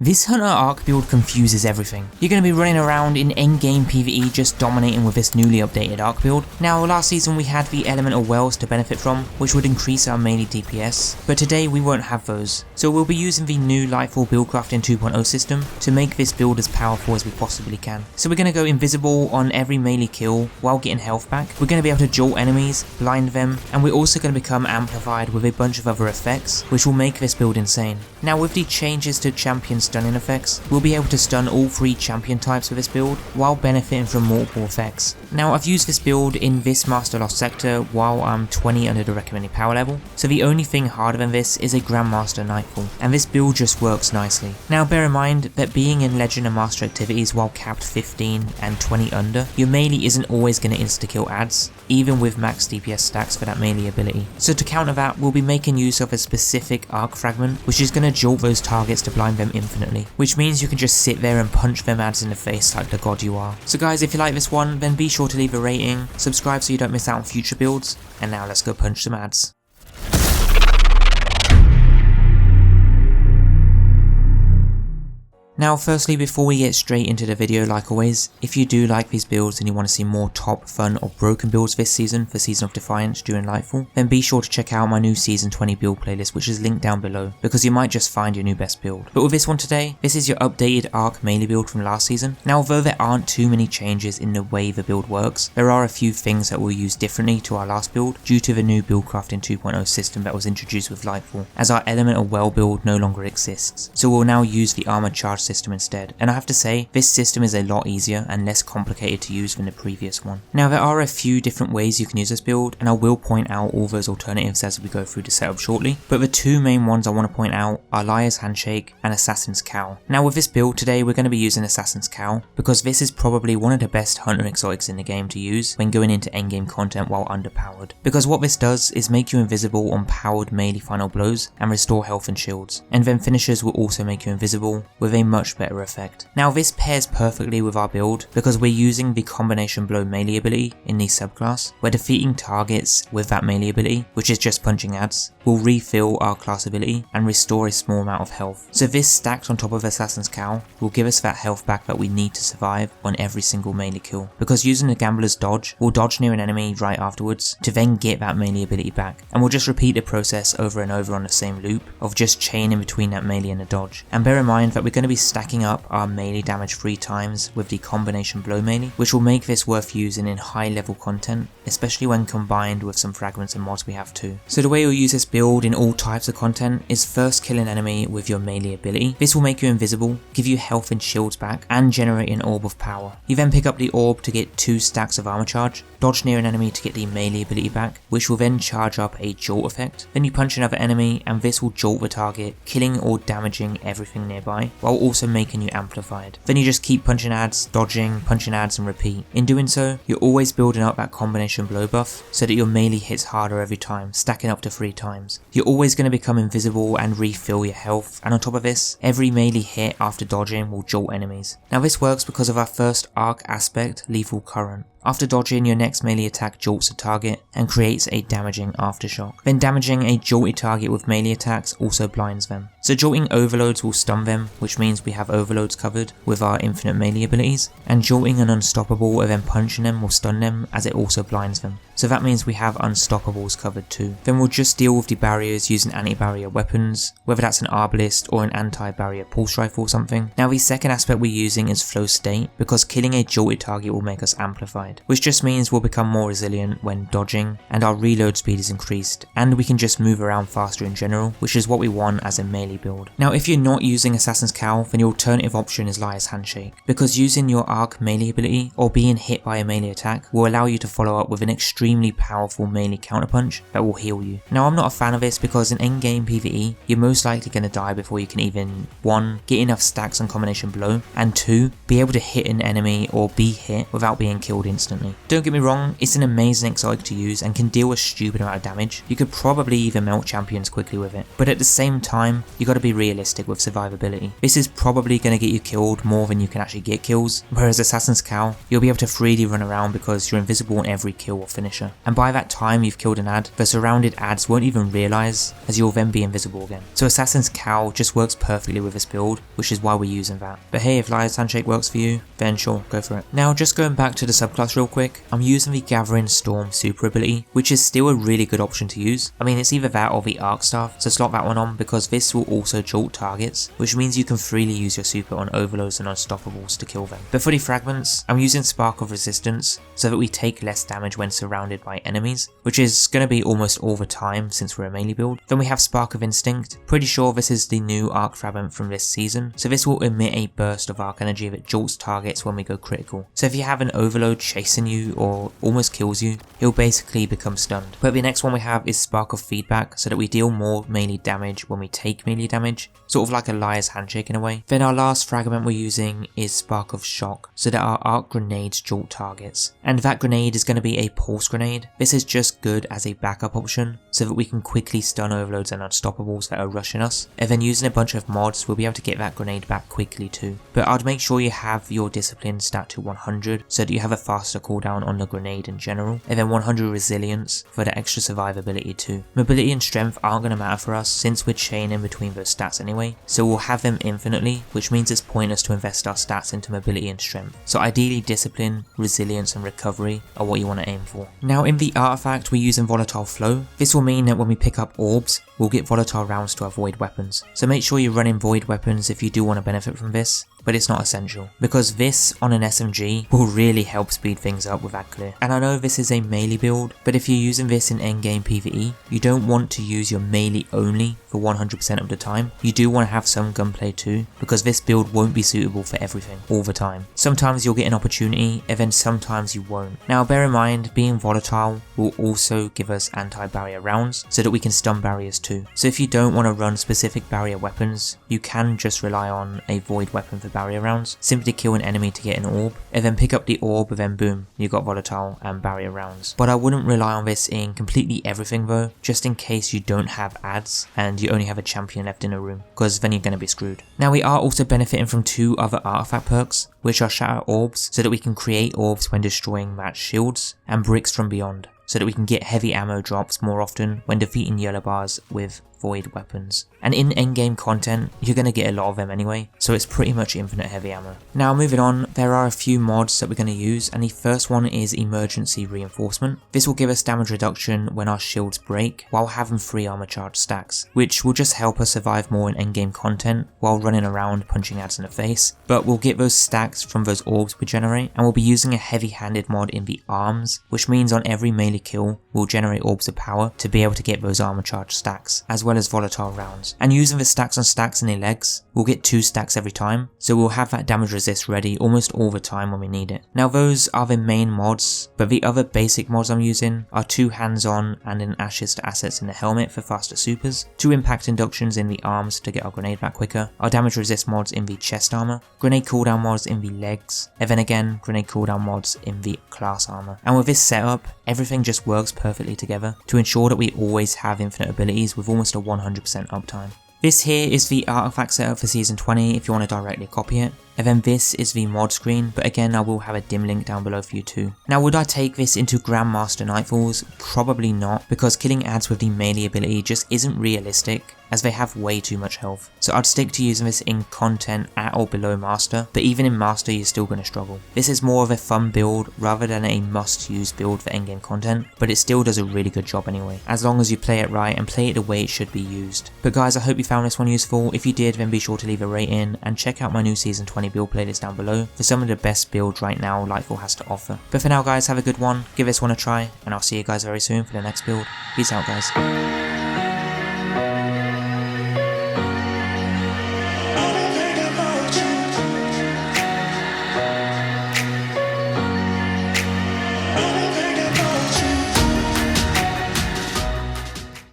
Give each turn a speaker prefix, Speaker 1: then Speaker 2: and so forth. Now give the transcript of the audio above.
Speaker 1: This Hunter Arc build confuses everything. You're going to be running around in endgame PvE just dominating with this newly updated Arc build. Now last season we had the elemental wells to benefit from, which would increase our melee DPS, but today we won't have those. So we'll be using the new Lightfall Buildcrafting 2.0 system to make this build as powerful as we possibly can. So we're going to go invisible on every melee kill while getting health back. We're going to be able to jolt enemies, blind them, and we're also going to become amplified with a bunch of other effects, which will make this build insane. Now with the changes to champion stunning effects, we'll be able to stun all 3 champion types with this build while benefiting from multiple effects. Now I've used this build in this Master Lost sector while I'm 20 under the recommended power level, so the only thing harder than this is a Grandmaster Nightfall, and this build just works nicely. Now bear in mind that being in Legend and Master activities while capped 15 and 20 under, your melee isn't always going to insta-kill adds, even with max DPS stacks for that melee ability. So to counter that, we'll be making use of a specific Arc Fragment, which is going to jolt those targets to blind them infinitely, which means you can just sit there and punch them ads in the face like the god you are. So guys, if you like this one, then be sure to leave a rating, subscribe so you don't miss out on future builds, and now let's go punch some ads. Now firstly, before we get straight into the video, like always, if you do like these builds and you want to see more top, fun or broken builds this season for Season of Defiance during Lightfall, then be sure to check out my new Season 20 build playlist, which is linked down below, because you might just find your new best build. But with this one today, this is your updated Arc melee build from last season. Now although there aren't too many changes in the way the build works, there are a few things that we'll use differently to our last build due to the new Buildcrafting 2.0 system that was introduced with Lightfall, as our Elemental Well build no longer exists. So we'll now use the Armored Charge system instead, and I have to say this system is a lot easier and less complicated to use than the previous one. Now there are a few different ways you can use this build, and I will point out all those alternatives as we go through the setup shortly, but the two main ones I want to point out are Liar's Handshake and Assassin's Cowl. Now with this build today we're going to be using Assassin's Cowl because this is probably one of the best hunter exotics in the game to use when going into endgame content while underpowered, because what this does is make you invisible on powered melee final blows and restore health and shields, and then finishers will also make you invisible with a much better effect. Now this pairs perfectly with our build because we're using the combination blow melee ability in the subclass, where defeating targets with that melee ability, which is just punching ads, will refill our class ability and restore a small amount of health. So this stacked on top of Assassin's Cowl will give us that health back that we need to survive on every single melee kill, because using the Gambler's Dodge, we'll dodge near an enemy right afterwards to then get that melee ability back, and we'll just repeat the process over and over on the same loop of just chaining between that melee and the dodge. And bear in mind that we're going to be stacking up our melee damage 3 times with the combination blow melee, which will make this worth using in high level content, especially when combined with some fragments and mods we have too. So the way you'll use this build in all types of content is first kill an enemy with your melee ability. This will make you invisible, give you health and shields back, and generate an orb of power. You then pick up the orb to get 2 stacks of armor charge, dodge near an enemy to get the melee ability back, which will then charge up a jolt effect. Then you punch another enemy and this will jolt the target, killing or damaging everything nearby, while also making you amplified. Then you just keep punching ads, dodging, punching ads and repeat. In doing so, you're always building up that combination blow buff so that your melee hits harder every time, stacking up to 3 times. You're always going to become invisible and refill your health, and on top of this, every melee hit after dodging will jolt enemies. Now this works because of our first arc aspect, Lethal Current. After dodging, your next melee attack jolts a target and creates a damaging aftershock. Then damaging a jolted target with melee attacks also blinds them. So jolting overloads will stun them, which means we have overloads covered with our infinite melee abilities, and jolting an unstoppable and then punching them will stun them as it also blinds them. So that means we have unstoppables covered too. Then we'll just deal with the barriers using anti-barrier weapons, whether that's an arbalist or an anti-barrier pulse rifle or something. Now the second aspect we're using is flow state, because killing a jolted target will make us amplified, which just means we'll become more resilient when dodging, and our reload speed is increased, and we can just move around faster in general, which is what we want as a melee build. Now if you're not using Assassin's Cowl, then your alternative option is Liar's Handshake, because using your arc melee ability or being hit by a melee attack will allow you to follow up with an extremely powerful melee counterpunch that will heal you. Now I'm not a fan of this because in endgame PvE, you're most likely going to die before you can even 1. Get enough stacks on combination blow, and 2. Be able to hit an enemy or be hit without being killed instantly. instantly. Don't get me wrong, it's an amazing exotic to use and can deal a stupid amount of damage. You could probably even melt champions quickly with it, but at the same time, you gotta be realistic with survivability. This is probably gonna get you killed more than you can actually get kills, whereas Assassin's Cowl, you'll be able to freely run around because you're invisible on every kill or finisher. And by that time you've killed an ad, the surrounded ads won't even realise, as you'll then be invisible again. So Assassin's Cowl just works perfectly with this build, which is why we're using that. But hey, if Liar's Handshake works for you, then sure, go for it. Now just going back to the subclass real quick, I'm using the Gathering Storm super ability, which is still a really good option to use. I mean, it's either that or the Arc Staff, so slot that one on because this will also jolt targets, which means you can freely use your super on overloads and unstoppables to kill them. But for the fragments, I'm using Spark of Resistance so that we take less damage when surrounded by enemies, which is going to be almost all the time since we're a melee build. Then we have Spark of Instinct. Pretty sure this is the new Arc fragment from this season, so this will emit a burst of arc energy that jolts targets when we go critical. So if you have an overload chasing you or almost kills you, he'll basically become stunned. But the next one we have is Spark of Feedback so that we deal more melee damage when we take melee damage, sort of like a Liar's Handshake in a way. Then our last fragment we're using is Spark of Shock so that our arc grenades jolt targets. And that grenade is going to be a pulse grenade. This is just good as a backup option so that we can quickly stun overloads and unstoppables that are rushing us. And then using a bunch of mods, we'll be able to get that grenade back quickly too. But I'd make sure you have your discipline stat to 100 so that you have a faster cooldown on the grenade in general. And then 100 resilience for the extra survivability too. Mobility and strength aren't going to matter for us since we're chaining between those stats anyway. So we'll have them infinitely, which means it's pointless to invest our stats into mobility and strength. So ideally discipline, resilience and recovery are what you want to aim for. Now in the artifact we're using Volatile Flow. This will mean that when we pick up orbs, we'll get volatile rounds to avoid weapons. So make sure you're running void weapons if you do want to benefit from this, but it's not essential, because this on an SMG will really help speed things up with that clear. And I know this is a melee build, but if you're using this in endgame PvE, you don't want to use your melee only for 100% of the time. You do want to have some gunplay too, because this build won't be suitable for everything all the time. Sometimes you'll get an opportunity, and then sometimes you won't. Now bear in mind, being volatile will also give us anti-barrier rounds, so that we can stun barriers too. So if you don't want to run specific barrier weapons, you can just rely on a void weapon for barrier rounds, simply kill an enemy to get an orb, and then pick up the orb, and then boom, you got volatile and barrier rounds. But I wouldn't rely on this in completely everything though, just in case you don't have ads and you only have a champion left in a room, because then you're going to be screwed. Now we are also benefiting from two other artifact perks, which are Shatter Orbs, so that we can create orbs when destroying match shields, and Bricks from Beyond, so that we can get heavy ammo drops more often when defeating yellow bars with void weapons. And in endgame content, you're going to get a lot of them anyway, so it's pretty much infinite heavy ammo. Now moving on, there are a few mods that we're going to use, and the first one is Emergency Reinforcement. This will give us damage reduction when our shields break, while having 3 armor charge stacks, which will just help us survive more in endgame content while running around punching ads in the face. But we'll get those stacks from those orbs we generate, and we'll be using a heavy-handed mod in the arms, which means on every melee kill, we'll generate orbs of power to be able to get those armor charge stacks, as well as volatile rounds. And using the stacks on stacks in the legs, we'll get 2 stacks every time, so we'll have that damage resist ready almost all the time when we need it. Now those are the main mods, but the other basic mods I'm using are 2 hands-on and an ashes to assets in the helmet for faster supers, 2 impact inductions in the arms to get our grenade back quicker, our damage resist mods in the chest armor, grenade cooldown mods in the legs, and then again grenade cooldown mods in the class armor. And with this setup, everything just works perfectly together to ensure that we always have infinite abilities with almost a 100% uptime. This here is the artifact setup for season 20 if you want to directly copy it. And then this is the mod screen, but again I will have a dim link down below for you too. Now would I take this into Grandmaster Nightfalls? Probably not, because killing ads with the melee ability just isn't realistic, as they have way too much health. So I'd stick to using this in content at or below Master, but even in Master you're still going to struggle. This is more of a fun build rather than a must use build for endgame content, but it still does a really good job anyway, as long as you play it right and play it the way it should be used. But guys, I hope you found this one useful. If you did, then be sure to leave a rating and check out my new season 20 build playlist down below for some of the best builds right now Lightfall has to offer. But for now guys, have a good one, give this one a try, and I'll see you guys very soon for the next build. Peace out guys.